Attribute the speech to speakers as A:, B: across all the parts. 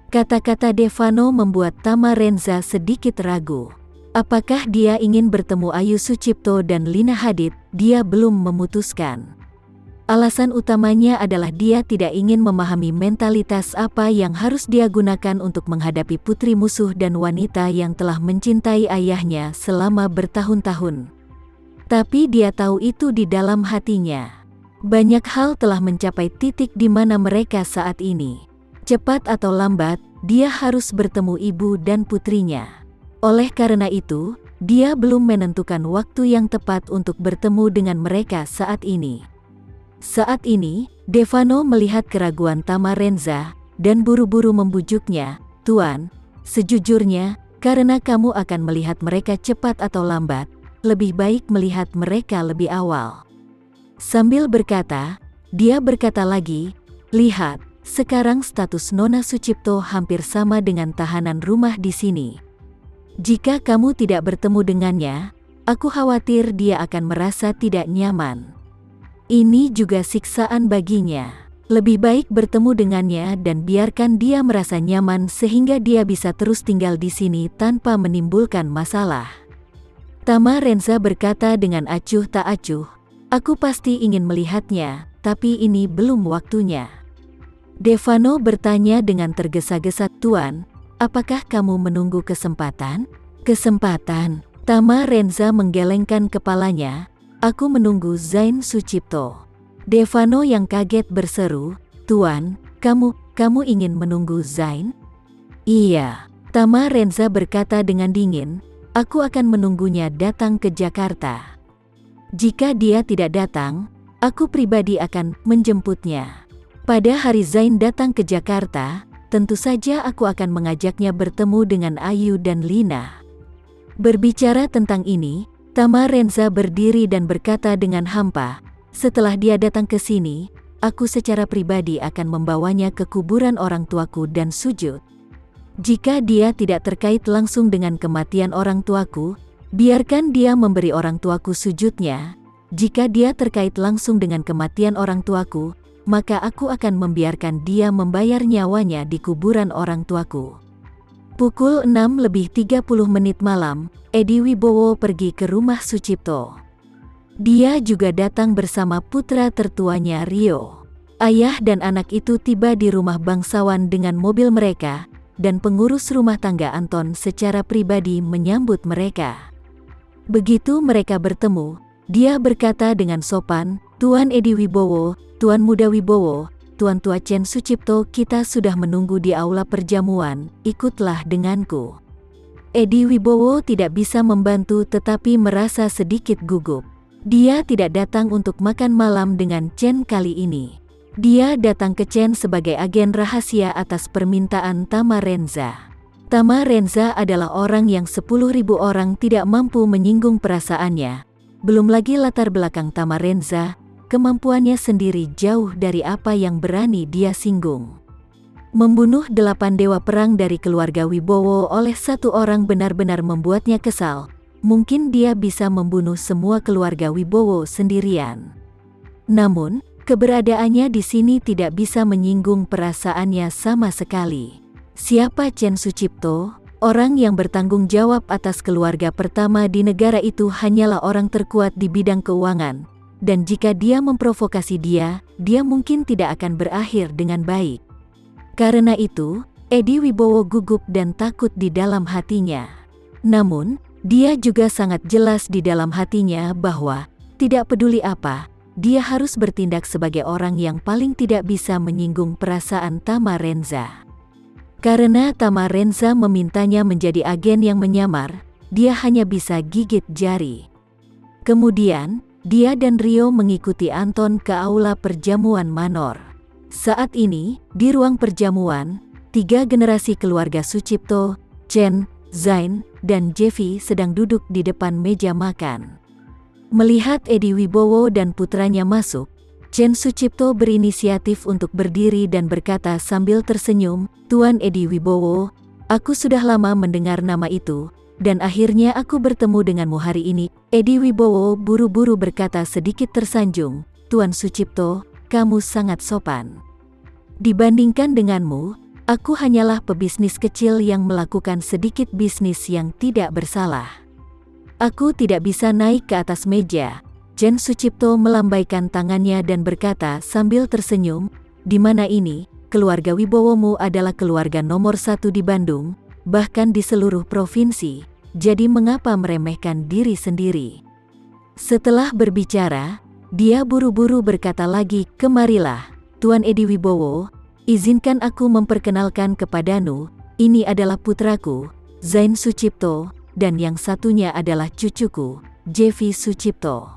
A: Kata-kata Devano membuat Tama Renza sedikit ragu. Apakah dia ingin bertemu Ayu Sucipto dan Lina Hadid? Dia belum memutuskan. Alasan utamanya adalah dia tidak ingin memahami mentalitas apa yang harus dia gunakan untuk menghadapi putri musuh dan wanita yang telah mencintai ayahnya selama bertahun-tahun. Tapi dia tahu itu di dalam hatinya. Banyak hal telah mencapai titik di mana mereka saat ini. Cepat atau lambat, dia harus bertemu ibu dan putrinya. Oleh karena itu, dia belum menentukan waktu yang tepat untuk bertemu dengan mereka saat ini. Saat ini, Devano melihat keraguan Tama Renza dan buru-buru membujuknya. "Tuan, sejujurnya, karena kamu akan melihat mereka cepat atau lambat, lebih baik melihat mereka lebih awal." Sambil berkata, dia berkata lagi, "Lihat, sekarang status Nona Sucipto hampir sama dengan tahanan rumah di sini. Jika kamu tidak bertemu dengannya, aku khawatir dia akan merasa tidak nyaman. Ini juga siksaan baginya. Lebih baik bertemu dengannya dan biarkan dia merasa nyaman sehingga dia bisa terus tinggal di sini tanpa menimbulkan masalah." Tama Renza berkata dengan acuh tak acuh, "Aku pasti ingin melihatnya, tapi ini belum waktunya." Devano bertanya dengan tergesa-gesa, "Tuan, apakah kamu menunggu kesempatan?" "Kesempatan?" Tama Renza menggelengkan kepalanya. "Aku menunggu Zain Sucipto." Devano yang kaget berseru, "Tuan, kamu ingin menunggu Zain?" "Iya." Tama Renza berkata dengan dingin, "Aku akan menunggunya datang ke Jakarta. Jika dia tidak datang, aku pribadi akan menjemputnya. Pada hari Zain datang ke Jakarta, tentu saja aku akan mengajaknya bertemu dengan Ayu dan Lina." Berbicara tentang ini, Tama Renza berdiri dan berkata dengan hampa, "Setelah dia datang ke sini, aku secara pribadi akan membawanya ke kuburan orang tuaku dan sujud. Jika dia tidak terkait langsung dengan kematian orang tuaku, biarkan dia memberi orang tuaku sujudnya. Jika dia terkait langsung dengan kematian orang tuaku, maka aku akan membiarkan dia membayar nyawanya di kuburan orang tuaku." Pukul 6:30 malam, Edi Wibowo pergi ke rumah Sucipto. Dia juga datang bersama putra tertuanya Rio. Ayah dan anak itu tiba di rumah bangsawan dengan mobil mereka, dan pengurus rumah tangga Anton secara pribadi menyambut mereka. Begitu mereka bertemu, dia berkata dengan sopan, "Tuan Edi Wibowo, Tuan Muda Wibowo, Tuan Tua Chen Sucipto, kita sudah menunggu di aula perjamuan, ikutlah denganku." Edi Wibowo tidak bisa membantu tetapi merasa sedikit gugup. Dia tidak datang untuk makan malam dengan Chen kali ini. Dia datang ke Chen sebagai agen rahasia atas permintaan Tama Renza. Tama Renza adalah orang yang 10.000 orang tidak mampu menyinggung perasaannya. Belum lagi latar belakang Tama Renza, kemampuannya sendiri jauh dari apa yang berani dia singgung. Membunuh 8 dewa perang dari keluarga Wibowo oleh satu orang benar-benar membuatnya kesal. Mungkin dia bisa membunuh semua keluarga Wibowo sendirian. Namun, keberadaannya di sini tidak bisa menyinggung perasaannya sama sekali. Siapa Chen Sucipto? Orang yang bertanggung jawab atas keluarga pertama di negara itu hanyalah orang terkuat di bidang keuangan. Dan jika dia memprovokasi dia mungkin tidak akan berakhir dengan baik. Karena itu, Edi Wibowo gugup dan takut di dalam hatinya. Namun, dia juga sangat jelas di dalam hatinya bahwa, tidak peduli apa, dia harus bertindak sebagai orang yang paling tidak bisa menyinggung perasaan Tama Renza. Karena Tama Renza memintanya menjadi agen yang menyamar, dia hanya bisa gigit jari. Kemudian, dia dan Rio mengikuti Anton ke aula perjamuan manor. Saat ini, di ruang perjamuan, 3 generasi keluarga Sucipto, Chen, Zain, dan Jevi sedang duduk di depan meja makan. Melihat Edi Wibowo dan putranya masuk, Chen Sucipto berinisiatif untuk berdiri dan berkata sambil tersenyum, "Tuan Edi Wibowo, aku sudah lama mendengar nama itu, dan akhirnya aku bertemu denganmu hari ini." Edi Wibowo buru-buru berkata sedikit tersanjung, "Tuan Sucipto, kamu sangat sopan. Dibandingkan denganmu, Aku hanyalah pebisnis kecil yang melakukan sedikit bisnis yang tidak bersalah. Aku tidak bisa naik ke atas meja. Chen Sucipto melambaikan tangannya dan berkata sambil tersenyum, "Di mana ini, keluarga Wibowomu adalah keluarga nomor 1 di Bandung, bahkan di seluruh provinsi, jadi mengapa meremehkan diri sendiri?" Setelah berbicara, dia buru-buru berkata lagi, "Kemarilah, Tuan Edi Wibowo. Izinkan aku memperkenalkan kepadamu, ini adalah putraku, Zain Sucipto, dan yang satunya adalah cucuku, Jevi Sucipto."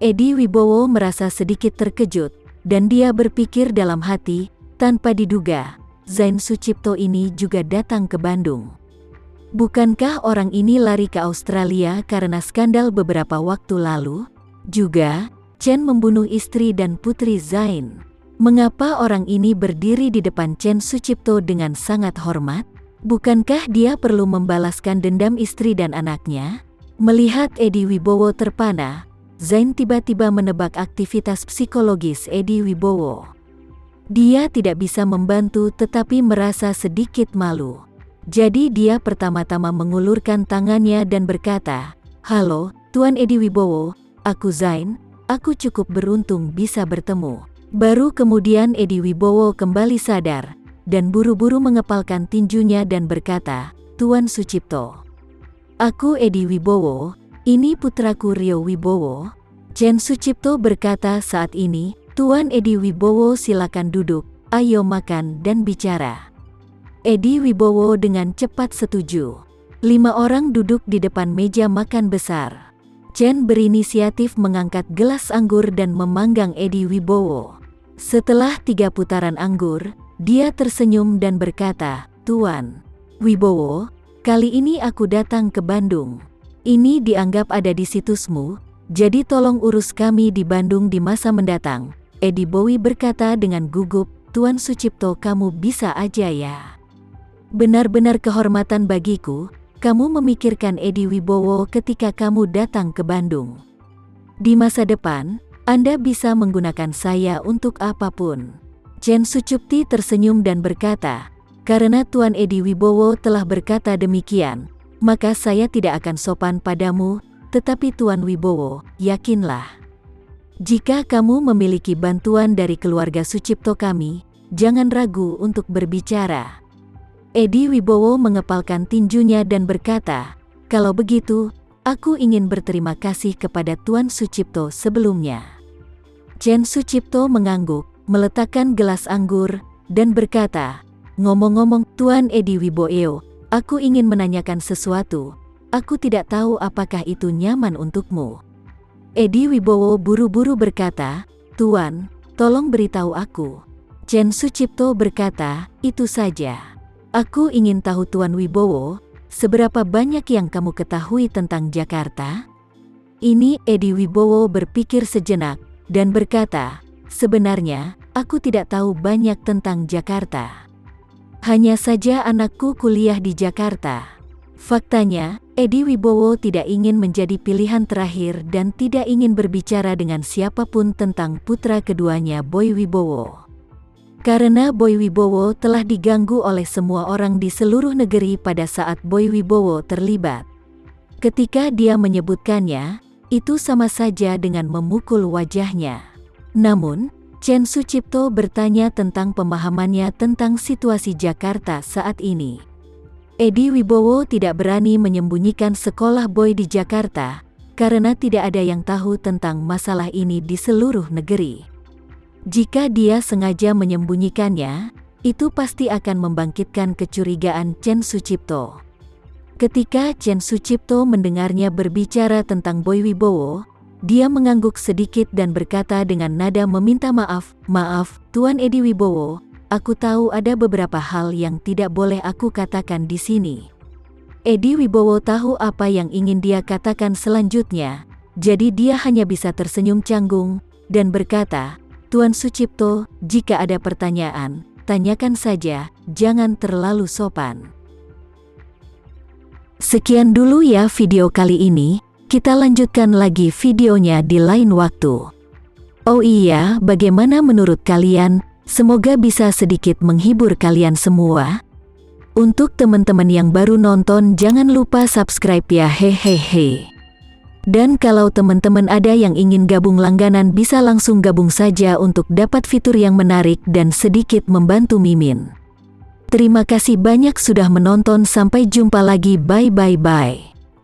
A: Edi Wibowo merasa sedikit terkejut, dan dia berpikir dalam hati, tanpa diduga, Zain Sucipto ini juga datang ke Bandung. Bukankah orang ini lari ke Australia karena skandal beberapa waktu lalu? Juga, Chen membunuh istri dan putri Zain. Mengapa orang ini berdiri di depan Chen Sucipto dengan sangat hormat? Bukankah dia perlu membalaskan dendam istri dan anaknya? Melihat Edi Wibowo terpana, Zain tiba-tiba menebak aktivitas psikologis Edi Wibowo. Dia tidak bisa membantu tetapi merasa sedikit malu. Jadi dia pertama-tama mengulurkan tangannya dan berkata, "Halo, Tuan Edi Wibowo, aku Zain, aku cukup beruntung bisa bertemu." Baru kemudian Edi Wibowo kembali sadar, dan buru-buru mengepalkan tinjunya dan berkata, "Tuan Sucipto. Aku Edi Wibowo, ini putraku Rio Wibowo." Chen Sucipto berkata saat ini, "Tuan Edi Wibowo silakan duduk, ayo makan dan bicara." Edi Wibowo dengan cepat setuju. 5 orang duduk di depan meja makan besar. Chen berinisiatif mengangkat gelas anggur dan memanggang Edi Wibowo. Setelah 3 putaran anggur, dia tersenyum dan berkata, "Tuan Wibowo, kali ini aku datang ke Bandung. Ini dianggap ada di situsmu, jadi tolong urus kami di Bandung di masa mendatang." Edi Bowie berkata dengan gugup, "Tuan Sucipto, kamu bisa aja ya. Benar-benar kehormatan bagiku, kamu memikirkan Edi Wibowo ketika kamu datang ke Bandung. Di masa depan, Anda bisa menggunakan saya untuk apapun." Chen Sucipto tersenyum dan berkata, "Karena Tuan Edi Wibowo telah berkata demikian, maka saya tidak akan sopan padamu, tetapi Tuan Wibowo, yakinlah. Jika kamu memiliki bantuan dari keluarga Sucipto kami, jangan ragu untuk berbicara." Edi Wibowo mengepalkan tinjunya dan berkata, "Kalau begitu, aku ingin berterima kasih kepada Tuan Sucipto sebelumnya." Chen Sucipto mengangguk, meletakkan gelas anggur, dan berkata, "Ngomong-ngomong, Tuan Edi Wibowo, aku ingin menanyakan sesuatu. Aku tidak tahu apakah itu nyaman untukmu." Edi Wibowo buru-buru berkata, "Tuan, tolong beritahu aku." Chen Sucipto berkata, "Itu saja. Aku ingin tahu Tuan Wibowo, seberapa banyak yang kamu ketahui tentang Jakarta?" Ini Edi Wibowo berpikir sejenak, dan berkata, "Sebenarnya, aku tidak tahu banyak tentang Jakarta. Hanya saja anakku kuliah di Jakarta." Faktanya, Edi Wibowo tidak ingin menjadi pilihan terakhir dan tidak ingin berbicara dengan siapapun tentang putra keduanya Boy Wibowo. Karena Boy Wibowo telah diganggu oleh semua orang di seluruh negeri pada saat Boy Wibowo terlibat. Ketika dia menyebutkannya, itu sama saja dengan memukul wajahnya. Namun, Chen Sucipto bertanya tentang pemahamannya tentang situasi Jakarta saat ini. Edi Wibowo tidak berani menyembunyikan sekolah Boy di Jakarta, karena tidak ada yang tahu tentang masalah ini di seluruh negeri. Jika dia sengaja menyembunyikannya, itu pasti akan membangkitkan kecurigaan Chen Sucipto. Ketika Chen Sucipto mendengarnya berbicara tentang Boy Wibowo, dia mengangguk sedikit dan berkata dengan nada meminta maaf, "Maaf, Tuan Edi Wibowo, aku tahu ada beberapa hal yang tidak boleh aku katakan di sini." Edi Wibowo tahu apa yang ingin dia katakan selanjutnya, jadi dia hanya bisa tersenyum canggung, dan berkata, "Tuan Sucipto, jika ada pertanyaan, tanyakan saja, jangan terlalu sopan." Sekian dulu ya video kali ini, kita lanjutkan lagi videonya di lain waktu. Oh iya, bagaimana menurut kalian? Semoga bisa sedikit menghibur kalian semua. Untuk teman-teman yang baru nonton, jangan lupa subscribe ya, hehehe. Dan kalau teman-teman ada yang ingin gabung langganan, bisa langsung gabung saja untuk dapat fitur yang menarik dan sedikit membantu Mimin. Terima kasih banyak sudah menonton, sampai jumpa lagi, bye bye bye.